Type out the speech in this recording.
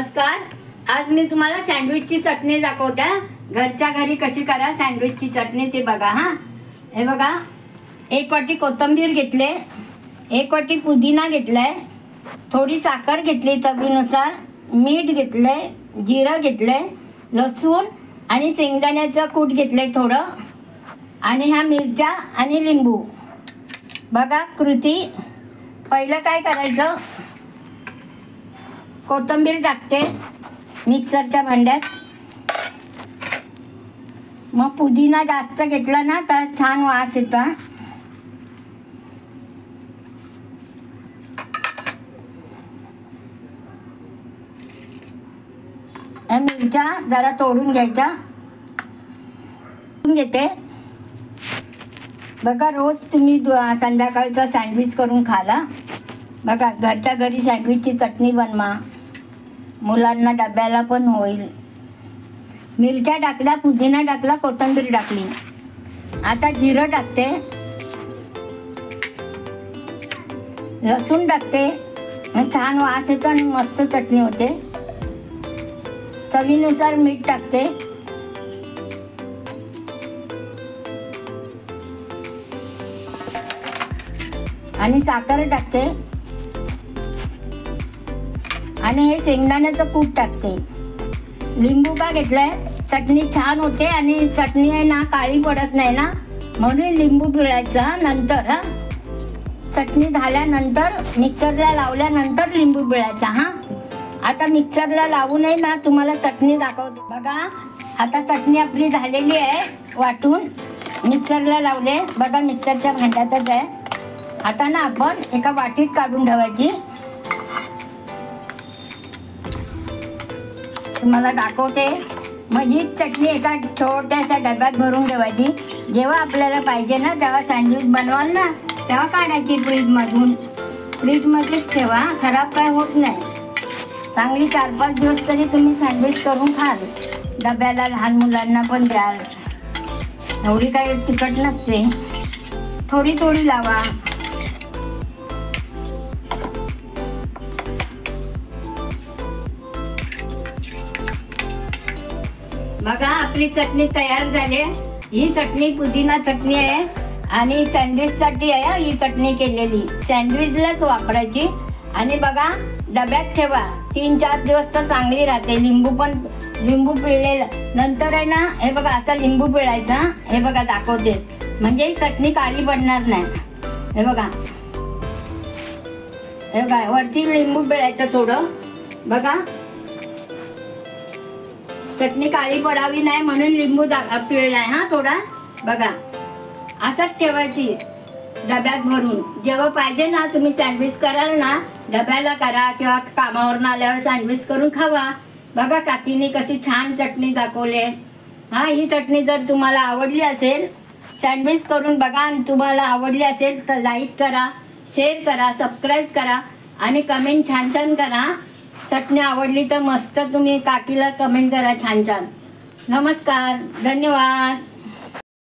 नमस्कार। आज मी तुम्हाला सँडविचची चटणी दाखवते। घरच्या घरी कशी करा सँडविचची चटणी ते बघा। हे बघा, 1 वाटी कोथिंबीर घेतले, 1 वाटी पुदिना घेतलाय, थोडी साखर घेतली चवीनुसार, मीठ घेतले, जिरं घेतले, लसूण आणि शेंगदाण्याचं कूट घेतले थोडं, आणि ह्या मिरच्या आणि लिंबू। बघा कृती। पहिलं काय करायचं, कोथिंबीर टाकते मिक्सरच्या भांड्यात। मग पुदिना जास्त घेतला ना तर छान वास येतो। या मिरच्या जरा तोडून घ्यायच्या, घेते। बघा, रोज तुम्ही संध्याकाळचा सँडविच करून खाला। बघा, घरच्या घरी सँडविचची चटणी बनवा, मुलांना डब्याला पण होईल। मिरच्या टाकल्या, पुदिना टाकला, कोथिंबीर टाकली। आता जिरं टाकते, लसूण टाकते, मग छान वास येतो आणि मस्त चटणी होते। चवीनुसार मीठ टाकते, आणि साखर टाकते, आणि हे शेंगदाण्याचं कूट टाकते। लिंबू का घेतलाय, चटणी छान होते आणि चटणी आहे ना काळी पडत नाही ना, म्हणून लिंबू पिळायचा नंतर। चटणी झाल्यानंतर मिक्सरला लावल्यानंतर लिंबू पिळायचा। आता मिक्सरला लावू नये ना, तुम्हाला चटणी दाखवते। बघा, आता चटणी आपली झालेली आहे, वाटून मिक्सरला लावले। बघा, मिक्सरच्या भांड्यातच आहे। आता ना आपण एका वाटीत काढून ठेवायची। तुम्हाला दाखवते। मग ही चटणी एका छोट्याशा डब्यात भरून ठेवायची। जेव्हा आपल्याला पाहिजे ना तेव्हा सँडविच बनवाल ना तेव्हा काढायची फ्रीजमधून। फ्रीजमध्येच ठेवा, खराब काय होत नाही। चांगली 4-5 दिवस तरी तुम्ही सँडविच करून खाल, डब्याला लहान मुलांना पण द्याल। एवढी काही तिखट नसते, थोडी थोडी लावा। बघा, आपली चटणी तयार झाली। ही चटणी पुदिना चटणी आहे आणि सँडविचसाठी आहे ही चटणी केलेली। सँडविचलाच वापरायची। आणि बघा, डब्यात ठेवा, 3-4 दिवस तर चांगली राहते। लिंबू पिळलेलं नंतर आहे ना, हे बघा असा लिंबू पिळायचा। हे बघा दाखवते, म्हणजे ही चटणी काळी पडणार नाही। हे बघा, हे बघा वरती लिंबू पिळायचं थोडं। बघा, चटणी काळी पडावी नाही म्हणून लिंबू पिळलाय थोडा। बघा, असंच ठेवायची डब्यात भरून। जेव्हा पाहिजे ना तुम्ही सँडविच कराल ना, डब्याला करा किंवा कामावरून आल्यावर सँडविच करून खावा। बघा, काकीने कशी छान चटणी दाखवले। ही चटणी जर तुम्हाला आवडली असेल, सँडविच करून बघा, आणि तुम्हाला आवडली असेल तर लाईक करा, शेअर करा, सबस्क्राईब करा आणि कमेंट छान छान करा। चटणी आवडली तर मस्त तुम्ही काकीला कमेंट करा छान छान। नमस्कार, धन्यवाद।